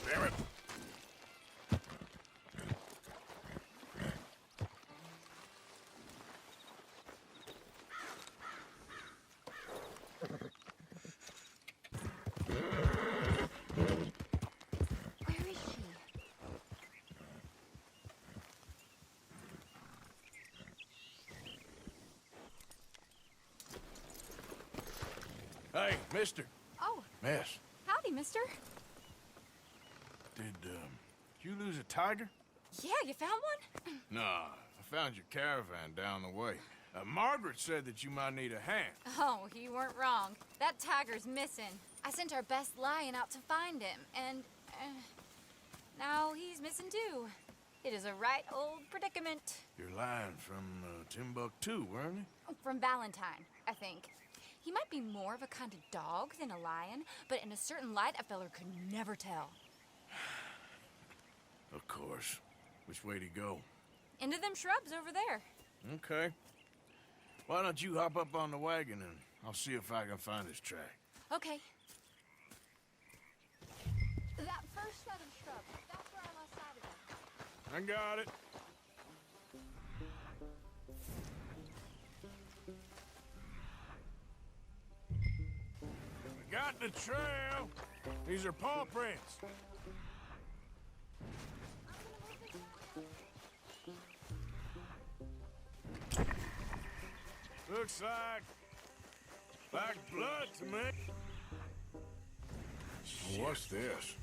Damn it. Where is she? Hey, mister. Oh, Miss, howdy, mister. did you lose a tiger? Yeah, you found one? Nah, I found your caravan down the way. Margaret said that you might need a hand. Oh, you weren't wrong. That tiger's missing. I sent our best lion out to find him, and now he's missing too. It is a right old predicament. You're lying from Timbuktu, weren't you? From Valentine, I think. He might be more of a kind of dog than a lion, but in a certain light, a feller could never tell. Of course. Which way to go? Into them shrubs over there. Okay. Why don't you hop up on the wagon and I'll see if I can find his track. Okay. That first set of shrubs, that's where I lost sight of them. I got it. We got the trail. These are paw prints. Looks like blood to me. What's this?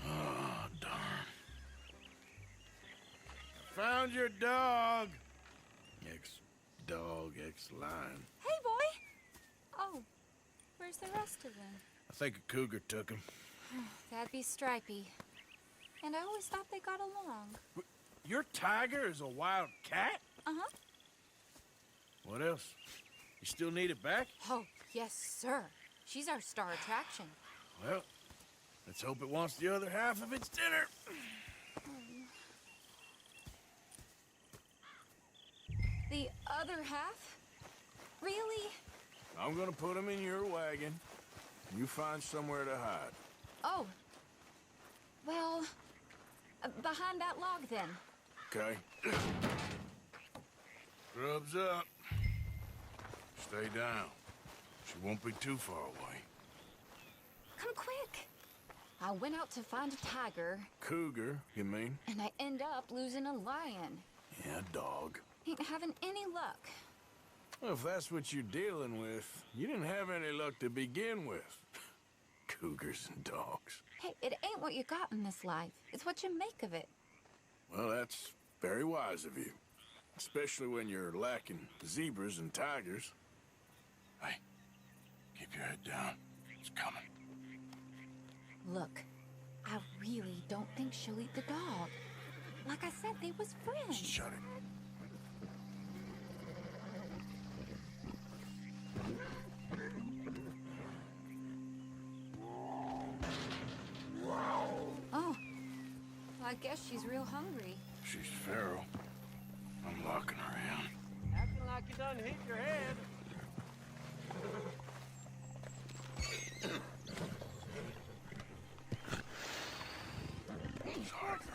Oh, darn. Found your dog. Ex-dog, ex-lion. Hey, boy! Oh, where's the rest of them? I think a cougar took him. That'd be Stripey. And I always thought they got along. Your tiger is a wild cat? Uh-huh. What else? You still need it back? Oh, yes, sir. She's our star attraction. Well, let's hope it wants the other half of its dinner. The other half? Really? I'm gonna put him in your wagon. You find somewhere to hide. Oh. Well, behind that log, then. Okay? Grub's up. Stay down. She won't be too far away. Come quick. I went out to find a tiger, Cougar, you mean? and I end up losing a lion. Yeah, dog. Ain't having any luck. Well, if that's what you're dealing with, you didn't have any luck to begin with. Cougars and dogs. Hey, it ain't what you got in this life. It's what you make of it. Well, that's very wise of you. Especially when you're lacking zebras and tigers. Hey, keep your head down. It's coming. Look, I really don't think she'll eat the dog. Like I said, they was friends. Shut it. Oh, well, I guess she's real hungry. She's feral. I'm locking her in. Acting like you done hit your head.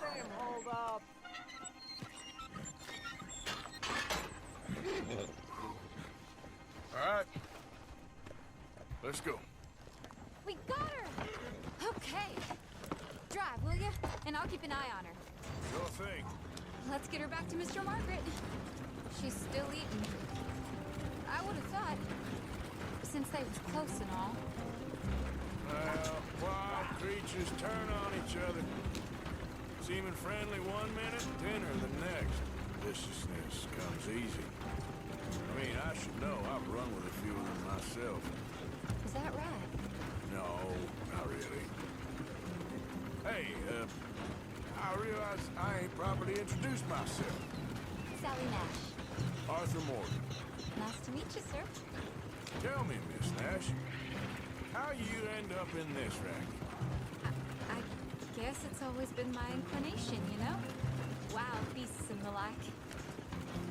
Damn, hold up. All right. Let's go. We got her! Okay. Drive, will you? And I'll keep an eye on her. Sure thing. Let's get her back to Mr. Margaret. She's still eating. I would have thought, since they was close and all. Well, wild creatures turn on each other. Seeming friendly one minute, dinner the next. Viciousness comes easy. I mean, I should know. I've run with a few of them myself. Is that right? No, not really. Hey, I realize I ain't properly introduced myself. Sally Nash. Arthur Morgan. Nice to meet you, sir. Tell me, Miss Nash, how you end up in this racket? I guess it's always been my inclination, you know? Wild beasts and the like.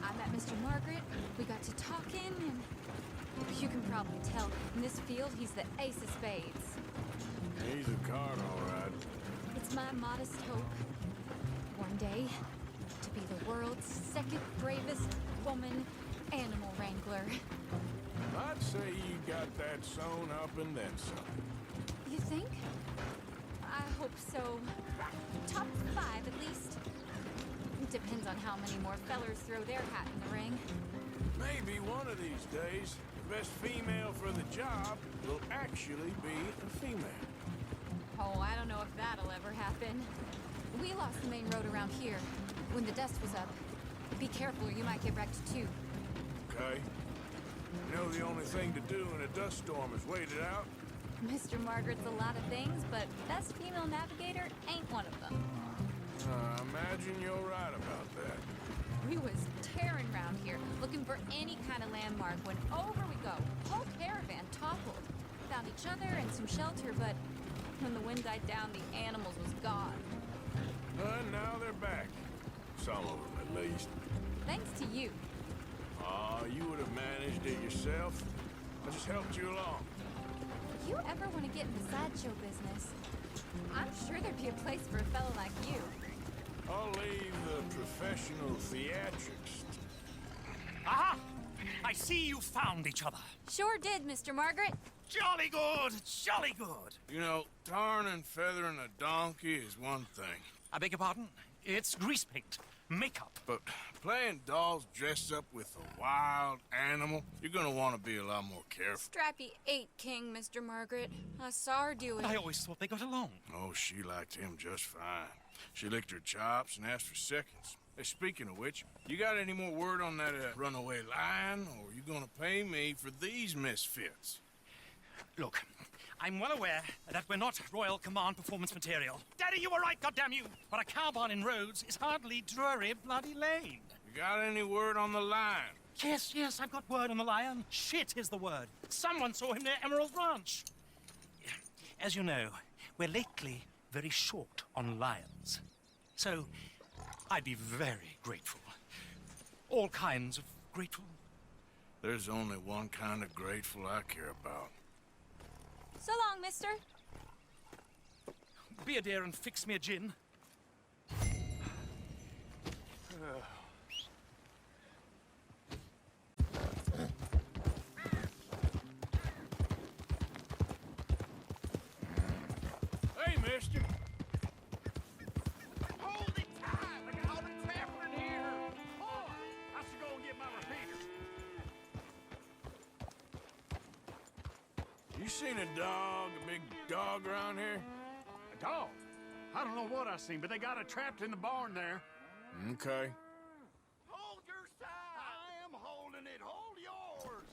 I met Mr. Margaret, we got to talking, and you can probably tell, in this field, he's the ace of spades. He's a card, all right. It's my modest hope, one day, to be the world's second bravest woman animal wrangler. I'd say you got that sewn up and then some. You think? I hope so. Top 5, at least. Depends on how many more fellers throw their hat in the ring. Maybe one of these days, the best female for the job will actually be a female. Oh, I don't know if that'll ever happen. We lost the main road around here when the dust was up. Be careful or you might get wrecked too. Okay? You know the only thing to do in a dust storm is wait it out? Mr. Margaret's a lot of things, but best female navigator ain't one of them. I imagine you're right about that. We was tearing around here, looking for any kind of landmark when over we go. Whole caravan toppled. Found each other and some shelter, but when the wind died down, the animals was gone. And now they're back. Some of them, at least. Thanks to you. Aw, you would have managed it yourself. I just helped you along. If you ever want to get in the sideshow business, I'm sure there'd be a place for a fellow like you. I'll leave the professional theatrics. Aha! I see you found each other. Sure did, Mr. Margaret. Jolly good, jolly good. You know, tarring and feathering a donkey is one thing. I beg your pardon? It's grease paint, makeup. But playing dolls dressed up with a wild animal, you're gonna want to be a lot more careful. Strappy ate King, Mr. Margaret. I saw her do it. I always thought they got along. Oh, she liked him just fine. She licked her chops and asked for seconds. Hey, speaking of which, you got any more word on that runaway lion, or are you gonna pay me for these misfits? Look, I'm well aware that we're not Royal Command performance material. Daddy, you were right, goddamn you! But a cow barn in Rhodes is hardly Drury Bloody Lane. You got any word on the lion? Yes, I've got word on the lion. Shit is the word. Someone saw him near Emerald Ranch. As you know, we're lately very short on lions. So, I'd be very grateful. All kinds of grateful. There's only one kind of grateful I care about. So long, mister. Be a dear and fix me a gin. Hey, mister. Hold it tight! I got all the trapper in here! Boy, I should go and get my repeater. You seen a dog, a big dog around here? A dog? I don't know what I seen, but they got it trapped in the barn there. Okay. Hold your side! I am holding it. Hold yours!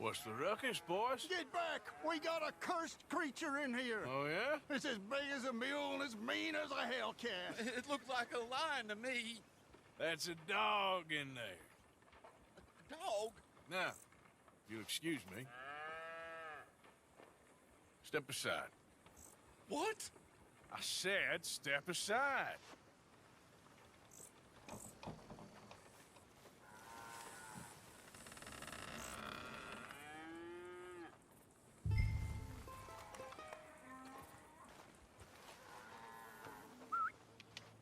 What's the ruckus, boys? Get back! We got a cursed creature in here. Oh, yeah? It's as big as a mule and as mean as a hellcat. It looked like a lion to me. That's a dog in there. Dog? Now, if you'll excuse me. Step aside. What? I said step aside.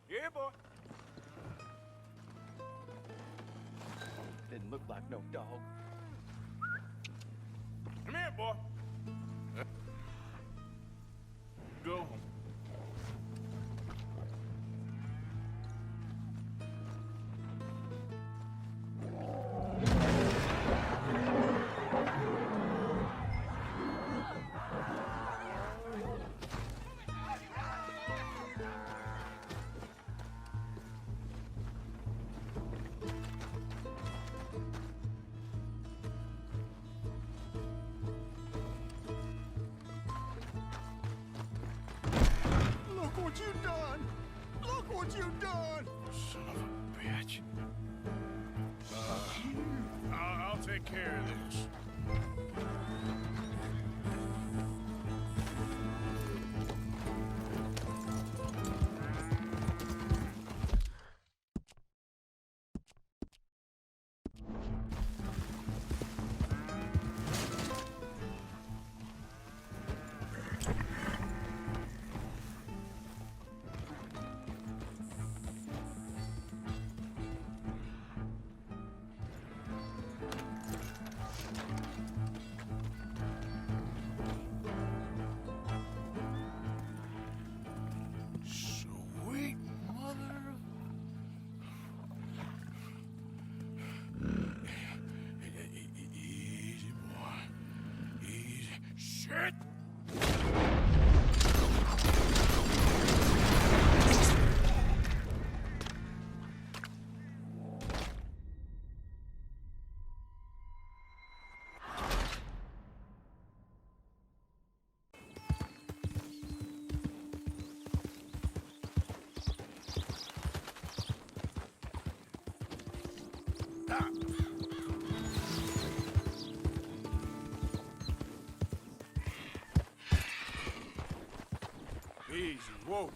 Yeah, boy. Didn't look like no dog. Come here, boy. Go home. Look what you done! Look what you done! Son of a bitch. I'll take care of this. Easy, whoa.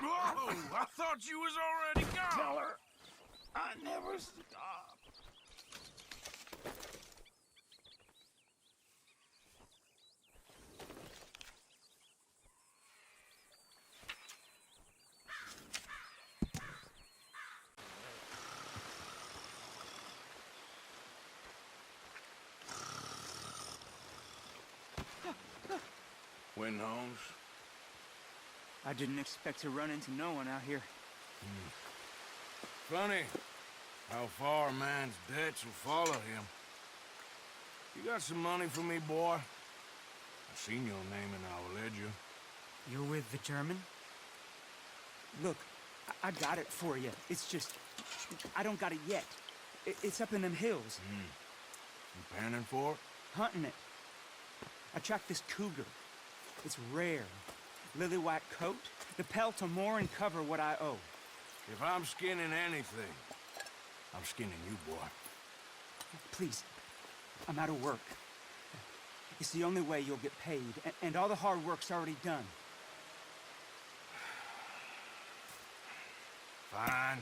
Whoa! I thought you was already gone. Tell her I never stop. Win, Holmes. I didn't expect to run into no one out here. Funny how far a man's debts will follow him. You got some money for me, boy? I've seen your name in our ledger. You're with the German? Look, I got it for you. It's just, I don't got it yet. It's up in them hills. You panning for it? Hunting it. I tracked this cougar. It's rare. Lily white coat. The pelt will more and cover what I owe. If I'm skinning anything, I'm skinning you, boy. Please, I'm out of work. It's the only way you'll get paid, and all the hard work's already done. Fine.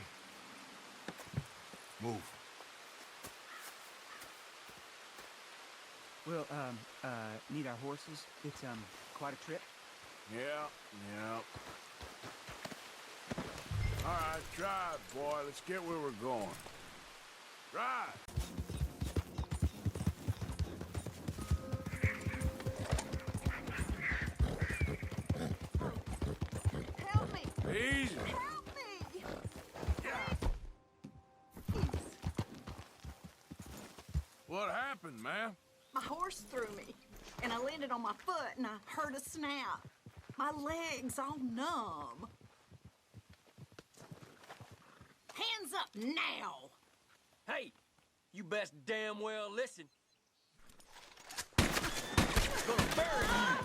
Move. We'll, need our horses. It's, quite a trip. Yeah. All right, drive, boy. Let's get where we're going. Drive! Help me! Easy. Help me! What happened, man? My horse threw me, and I landed on my foot, and I heard a snap. My legs all numb. Hands up now! Hey, you best damn well listen. Gonna bury you.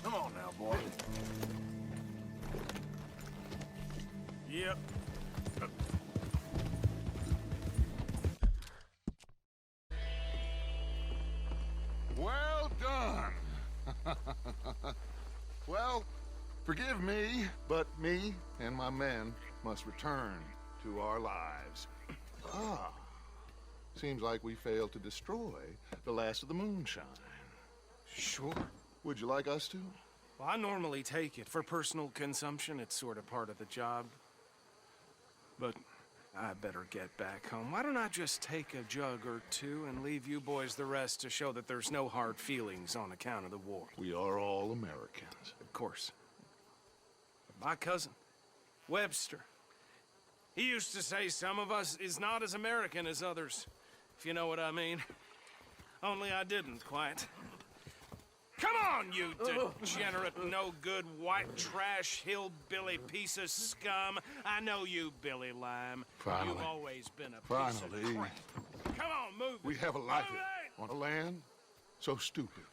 Come on now, boy. Yep. Well done. Well, forgive me, but me and my men must return to our lives. Ah, seems like we failed to destroy the last of the moonshine. Sure. Would you like us to? Well, I normally take it. For personal consumption, it's sort of part of the job. But I better get back home. Why don't I just take a jug or two and leave you boys the rest to show that there's no hard feelings on account of the war? We are all Americans. Of course. My cousin, Webster, he used to say some of us is not as American as others, if you know what I mean. Only I didn't quite. Come on, you degenerate, no-good, white trash, hillbilly piece of scum. I know you, Billy Lime. Finally. You've always been a piece of Finally. crap. Come on, move We it. have a life Move it! on a land so stupid,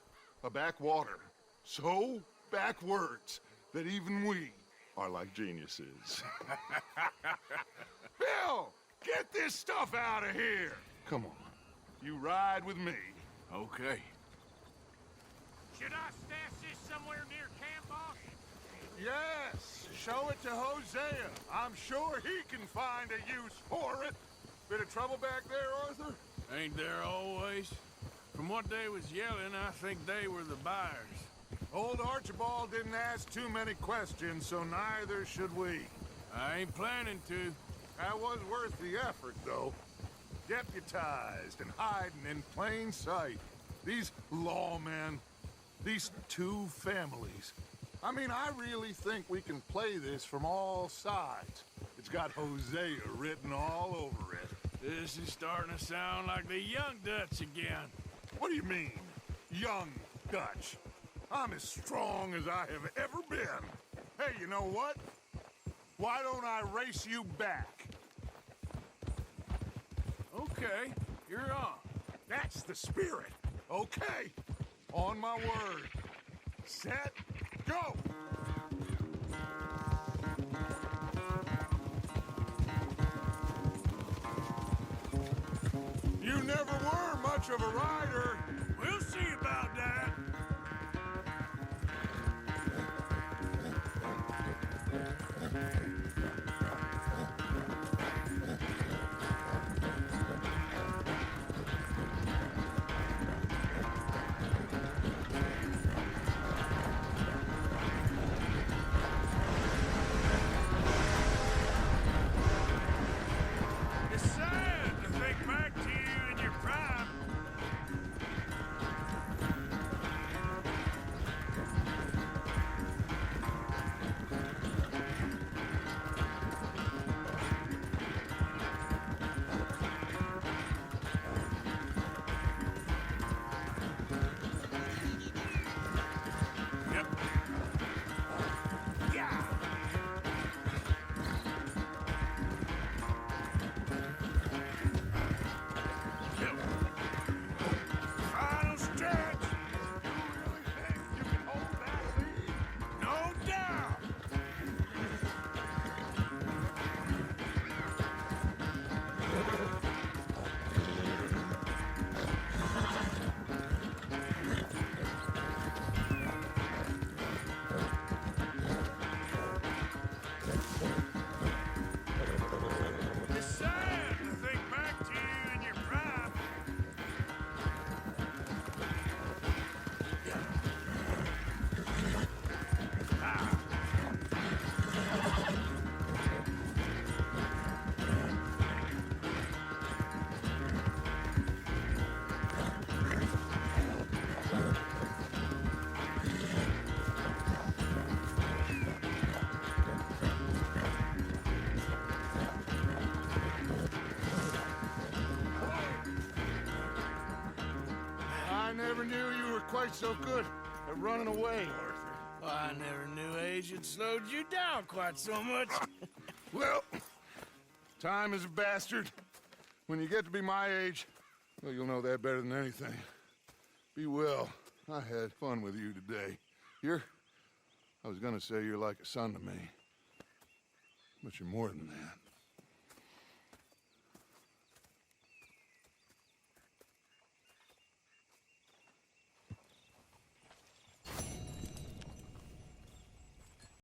a backwater so backwards that even we are like geniuses. Bill, get this stuff out of here. Come on, you ride with me. Okay. Should I stash this somewhere near camp, boss? show it to Hosea. I'm sure he can find a use for it. Bit of trouble back there, Arthur? Ain't there always? From what they was yelling, I think they were the buyers. Old Archibald didn't ask too many questions, so neither should we. I ain't planning to. That was worth the effort, though. Deputized and hiding in plain sight. These lawmen, these two families. I mean, I really think we can play this from all sides. It's got Hosea written all over it. This is starting to sound like the Young Dutch again. What do you mean, young Dutch? I'm as strong as I have ever been. Hey, you know what? Why don't I race you back? Okay, you're on. That's the spirit. Okay, on my word. Set, go! You never were much of a rider. We'll see about that. It's sad to think back to you in your prime. Yep. Yeah. Yep. Final stretch. Really think you can hold that lead? No doubt. It's sad to think back to you in your prime. I never knew you were quite so good at running away, Arthur. I never knew age had slowed you down quite so much. Well, time is a bastard. When you get to be my age, well, you'll know that better than anything. Be well. I had fun with you today. I was gonna say you're like a son to me. But you're more than that.